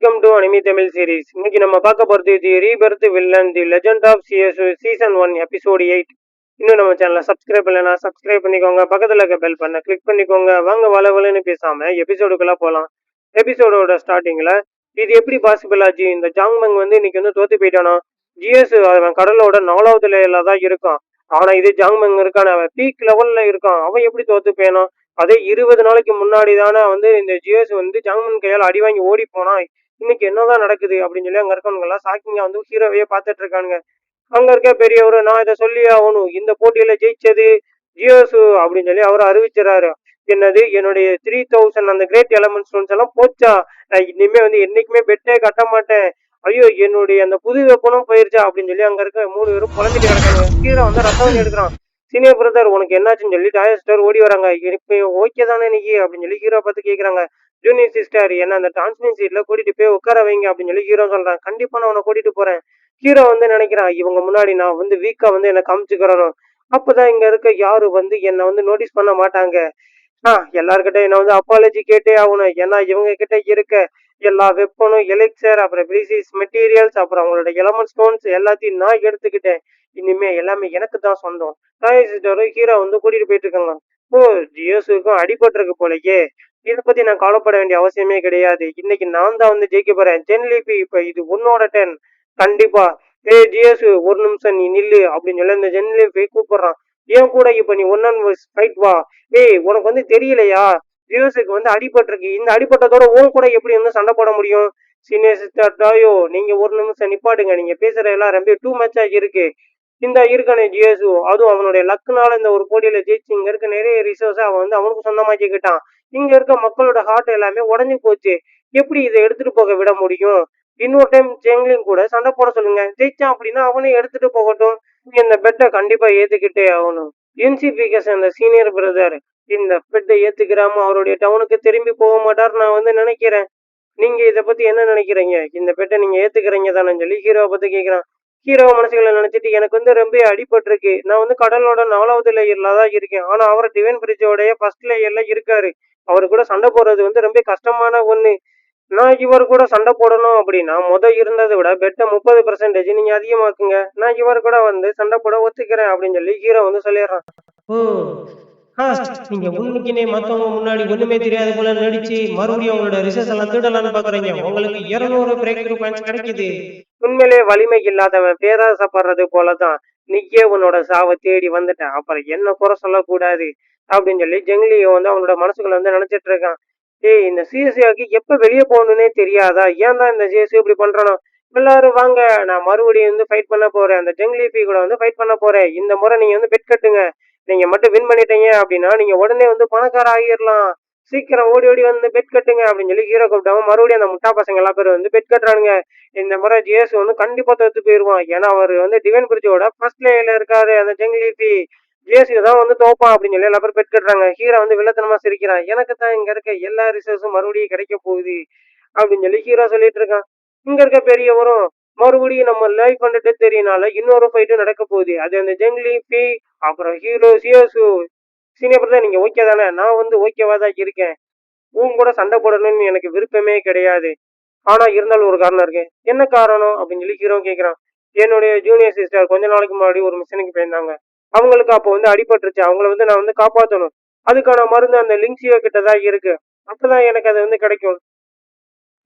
Welcome to anime Tamil series. இன்னைக்கு நம்ம பார்க்க போறது the rebirth villain the legend of CS season 1 episode 8. இன்னும் நம்ம சேனலை சப்ஸ்கிரைப் பண்ணலனா சப்ஸ்கிரைப் பண்ணிக்கோங்க. பக்கத்தில் இருக்க பெல் பண்ண கிளிக் பண்ணிக்கோங்க. வாங்க வளவலன்னு பேசாம எபிசோடுக்குள்ள போகலாம். எபிசோடோட ஸ்டார்டிங்ல இது எப்படி பாசிபிள் ஆச்சு? இந்த ஜாங்மங் வந்து இன்னைக்கு வந்து தோத்து போயிட்டானா? ஜிஎஸ் அவன் கடலோட 4வது லேயர்ல தான் இருக்கான். ஆனா இது ஜாங்மங் இருக்கான அவன் பீக் லெவல்ல இருக்கான். அவன் எப்படி தோத்து போயினா? அதே 20 நாளைக்கு முன்னாடி தானே வந்து இந்த ஜிஎஸ் வந்து ஜாங்மன் கையால் அடி வாங்கி ஓடி போனான். இன்னைக்கு என்னதான் நடக்குது அப்படின்னு சொல்லி அங்க இருக்கவங்க எல்லாம் ஷாக்கிங்கா வந்து ஹீரோவையே பார்த்துட்டு இருக்கானுங்க. அங்க இருக்க பெரியவரு, நான் இதை சொல்லியே ஆகணும், இந்த போட்டியில ஜெயிச்சது ஜியோசு அப்படின்னு சொல்லி அவரு அறிவிச்சிடறாரு. என்னது, என்னுடைய 3000 அந்த கிரேட் எலமெண்ட் ஸ்டோன்ஸ் எல்லாம் போச்சா? நான் இனிமே வந்து என்னைக்குமே பெட்டே கட்ட மாட்டேன். ஐயோ, என்னுடைய அந்த புது வெப்பனும் போயிருச்சா அப்படின்னு சொல்லி அங்க இருக்க 3 பேரும் குழந்தைட்டு கிடக்காங்க. ஹீரோ வந்து ரத்தம் எடுக்கிறான். சீனியர் பிரதர், உனக்கு என்னாச்சுன்னு சொல்லி டாயஸ்டர் ஓடி வராங்க. இப்போ ஓகே தானே நீ அப்படின்னு சொல்லி ஹீரோ பார்த்து கேட்குறாங்க. ஜூனியர் சிஸ்டர், என்ன அந்த டிரான்ஸ்மின் சீட்ல கூட்டிட்டு போய் உட்கார வைங்க அப்படின்னு சொல்லி ஹீரோ சொல்றான். கண்டிப்பா நான் உன்னை கூட்டிட்டு போறேன். ஹீரோ வந்து நினைக்கிறான், இவங்க முன்னாடி நான் வந்து வீக்கா வந்து என்ன காமிச்சுக்கிறணும். அப்பதான் இங்க இருக்க யாரு வந்து என்னை வந்து நோட்டீஸ் பண்ண மாட்டாங்க. எல்லார்கிட்ட என்ன வந்து அப்பாலஜி கேட்டே ஆகணும். ஏன்னா இவங்க கிட்ட இருக்க எல்லா வெப்பனும், எலிக்சர், அப்புறம் பிரிசிஸ் மெட்டீரியல்ஸ், அப்புறம் அவங்களோட எலமெண்ட் ஸ்டோன்ஸ் எல்லாத்தையும் நான் எடுத்துக்கிட்டேன். இனிமே எல்லாமே எனக்கு தான் சொந்தம். டாயசிஸ்டரும் ஹீரோ வந்து கூட்டிட்டு போயிட்டு இருக்காங்க. ஓ, ஜியோஸுக்கும் அடிபட்டிருக்கு போலயே. இதை பத்தி நான் கவலைப்பட வேண்டிய அவசியமே கிடையாது. இன்னைக்கு நான் தான் வந்து ஜெயிக்க போறேன். ஜென்லிபி, இப்ப இது உன்னோட டென். கண்டிப்பா. ஏய் ஜியோசு, ஒரு நிமிஷம் நீ நில்லு அப்படின்னு சொல்லி இந்த ஜென்லிபி கூப்பிடுறான். ஏன் கூட இப்ப நீ ஒன் அண்ட் ஃபைட் வா. ஏய், உனக்கு வந்து தெரியலையா? ஜியோஸுக்கு வந்து அடிபட்டிருக்கு. இந்த அடிபட்டதோட உன் கூட எப்படி வந்து சண்டை போட முடியும்? சீனியர் சிஸ்டர் டாயோ, நீங்க ஒரு நிமிஷம் நிப்பாட்டுங்க. நீங்க பேசுற எல்லாம் ரொம்ப டூ மச்சா இருக்கு. இந்த இருக்கானே ஜிஎஸ்ஓ, அதுவும் அவனுடைய லக்குனால இந்த ஒரு போட்டியில ஜெயிச்சு இங்க இருக்க நிறைய ரிசோர்ஸை அவன் வந்து அவனுக்கு சொந்தமாக்கிக்கிட்டான். இங்க இருக்க மக்களோட ஹார்ட் எல்லாமே உடஞ்சு போச்சு. எப்படி இதை எடுத்துட்டு போக விட முடியும்? இன்னொரு டைம் ஜெங்லிங் கூட சண்டை போட சொல்லுங்க. ஜெயிச்சான் அப்படின்னா அவனே எடுத்துட்டு போகட்டும். இந்த பெட்டை கண்டிப்பா ஏத்துக்கிட்டே ஆகணும். என்சிபிகேஷன் இந்த சீனியர் பிரதர் இந்த பெட்டை ஏத்துக்கிறாம அவருடைய டவுனுக்கு திரும்பி போக மாட்டார் நான் வந்து நினைக்கிறேன். நீங்க இதை பத்தி என்ன நினைக்கிறீங்க? இந்த பெட்டை நீங்க ஏத்துக்கிறீங்க தானே சொல்லி ஹீரோவை பத்தி கேட்கிறான். ஹீரோ மனசுகளை நினைச்சிட்டு, எனக்கு வந்து ரொம்ப அடிபட்டிருக்கு. நான் வந்து கடலோட 4வது லேயர்ல தான் இருக்கேன். ஆனா அவர் டிவைன் பிரிட்ஜோடைய ஃபர்ஸ்ட் லேயர்ல இருக்காரு. அவரு கூட சண்டை போடுறது வந்து ரொம்ப கஷ்டமான ஒண்ணு. நான் இவர் கூட சண்டை போடணும் அப்படின்னா இருந்ததை விட பெட்டை 30% நீங்க அதிகமாக்குங்க. நான் இவர் கூட வந்து சண்டை போட ஒத்துக்கிறேன் அப்படின்னு சொல்லி ஹீரோ வந்து சொல்லிடுறான். ஓ, நீங்க உண்மைக்குனே மத்தவங்க முன்னாடி ஒண்ணுமே தெரியாத போல நடிச்சு மறுபடியும் அவங்களோட ரிசர்ச் எல்லாம் திருடலான்னு பாக்குறீங்க. உங்களுக்கு 200 பிரேக் த்ரூ பாயிண்ட்ஸ் கிடைக்குது. உண்மையிலே வலிமை இல்லாதவன் பேராசப்படுறது போலதான். நீயே உன்னோட சாவை தேடி வந்துட்ட, அப்புறம் என்ன குறை சொல்லக்கூடாது அப்படின்னு சொல்லி ஜெங்லியோ வந்து அவனோட மனசுக்குள்ள வந்து நினைச்சிட்டு இருக்கான். ஏய், இந்த சிஎஸ்சியாக்கு எப்ப வெளியே போகணுன்னே தெரியாதா? ஏன் தான் இந்த சிஎஸ்சி இப்படி பண்றானோ? எல்லாரும் வாங்க, நான் மறுபடியும் வந்து ஃபைட் பண்ண போறேன். அந்த ஜெங்லிபி கூட வந்து ஃபைட் பண்ண போறேன். இந்த முறை நீங்க வந்து பெட் கட்டுங்க. நீங்க மட்டும் வின் பண்ணிட்டீங்க அப்படின்னா நீங்க உடனே வந்து பணக்கார ஆகிடலாம். சீக்கிரம் ஓடி ஓடி வந்து பெட் கட்டுங்க அப்படின்னு சொல்லி ஹீரோ கூப்பிட்டாவும் மறுபடியும் அந்த முட்டா பசங்க எல்லா பேரும் வந்து பெட் கட்டுறானுங்க. இந்த முறை ஜிஎஸ் வந்து கண்டிப்பா தோத்து போயிருவான். ஏன்னா அவர் வந்து டிவைன் பிரிட்ஜோட ஃபர்ஸ்ட் லேயர்ல இருக்காரு. அந்த ஜெங்லிபி ஜிஎஸ்சி தான் வந்து தோப்பான் அப்படின்னு சொல்லி எல்லா பேரும் பெட் கட்டுறாங்க. ஹீரோ வந்து வில்லத்தனமா சிரிக்கிறான். எனக்கு தான் இங்க இருக்க எல்லா ரிசோர்ஸும் மறுபடியும் கிடைக்க போகுது அப்படின்னு சொல்லி ஹீரோ சொல்லிட்டு இருக்கான். இங்க இருக்க பெரியவரும், மறுபடியும் நம்ம லைஃப் வந்துட்டு தெரியனால இன்னொரு ஃபைட்டும் நடக்க போகுது. அது அந்த ஜெங்லிபி அப்புறம் ஹீரோ சியோசு. சீனியர் பிரதர், நீங்க ஓகே தானே? நான் வந்து ஓகேவா தான் இருக்கேன். உன் கூட சண்டை போடணும்னு எனக்கு விருப்பமே கிடையாது. ஆனா இருந்தாலும் ஒரு காரணம் இருக்கு. என்ன காரணம் அப்படின்னு சொல்லி ஹீரோ கேட்கிறான். என்னுடைய ஜூனியர் சிஸ்டர் கொஞ்ச நாளைக்கு முன்னாடி ஒரு மிஷனுக்கு போயிருந்தாங்க. அவங்களுக்கு அப்போ வந்து அடிபட்டுருச்சு. அவங்கள வந்து நான் வந்து காப்பாற்றணும். அதுக்கான மருந்து அந்த லிங்க்ஸியோ கிட்ட தான் இருக்கு. அப்பதான் எனக்கு அது வந்து கிடைக்கும்.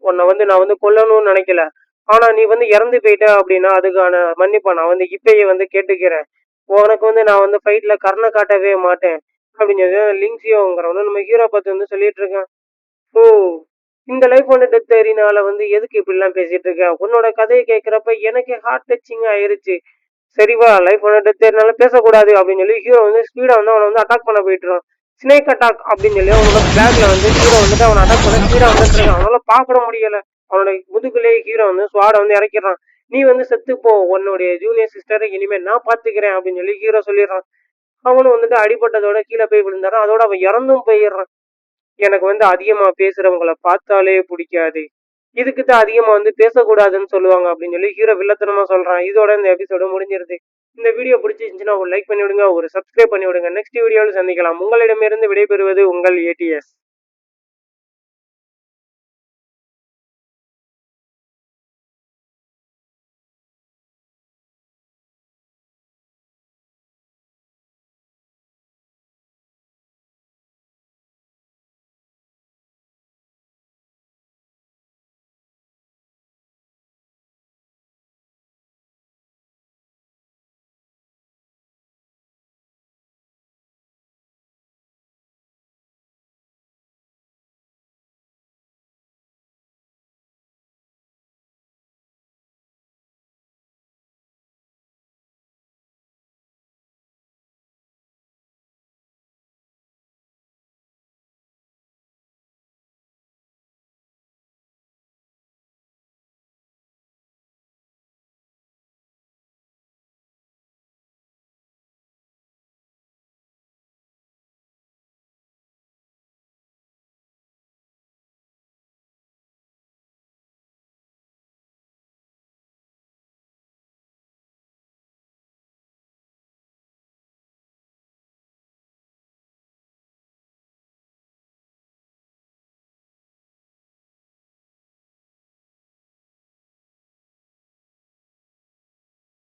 உன்னை வந்து நான் வந்து கொல்லணும்னு நினைக்கல. ஆனா நீ வந்து இறந்து போயிட்ட அப்படின்னா அதுக்கான மன்னிப்பா நான் வந்து இப்பயே வந்து கேட்டுக்கிறேன். உனக்கு வந்து நான் வந்து ஃபைட்ல கருணை காட்டவே மாட்டேன் அப்படின்னு சொல்லி லிங்க்ஸியோங்கிறவனு நம்ம ஹீரோ பார்த்து வந்து சொல்லிட்டு இருக்கான். ஓ, இந்த லைஃப் ஒன்று டெத் தேரினால வந்து எதுக்கு இப்படிலாம் பேசிட்டு இருக்க? உன்னோட கதையை கேட்கிறப்ப எனக்கு ஹார்ட் டச்சிங் ஆயிருச்சு. சரிவா, லைஃப் ஒன்று டெத் தேரினால பேசக்கூடாது அப்படின்னு சொல்லி ஹீரோ வந்து ஸ்பீடா வந்து அவனை வந்து அட்டாக் பண்ண போயிட்டுறான். ஸ்னேக் அட்டாக் அப்படின்னு சொல்லி அவனோட பேக்ல வந்து ஹீரோ வந்துட்டு அவனை அட்டாக் பண்ண ஸ்பீடா வந்துட்டு இருக்கான். அவனால பார்க்க முடியல. அவனோட முதுகுலேயே ஹீரோ வந்து ஸ்வாட வந்து இறக்கிறான். நீ வந்து செத்து போ, உன்னுடைய ஜூனியர் சிஸ்டரை இனிமே நான் பாத்துக்கிறேன் அப்படின்னு சொல்லி ஹீரோ சொல்லிடுறான். அவனும் வந்துட்டு அடிபட்டதோட கீழே போய் விழுந்தாரான். அதோட அவன் இறந்தும் போயிடுறான். எனக்கு வந்து அதிகமா பேசுறவங்கள பார்த்தாலே பிடிக்காது. இதுக்கு தான் அதிகமா வந்து பேசக்கூடாதுன்னு சொல்லுவாங்க அப்படின்னு சொல்லி ஹீரோ வில்லத்தனமா சொல்றான். இதோட இந்த எபிசோடு முடிஞ்சிருது. இந்த வீடியோ பிடிச்சிருந்துச்சுன்னா ஒரு லைக் பண்ணி விடுங்க, ஒரு சப்ஸ்கிரைப் பண்ணி விடுங்க. நெக்ஸ்ட் வீடியோவில் சந்திக்கலாம். உங்களிடமிருந்து விடைபெறுவது உங்கள் ஏடிஎஸ்.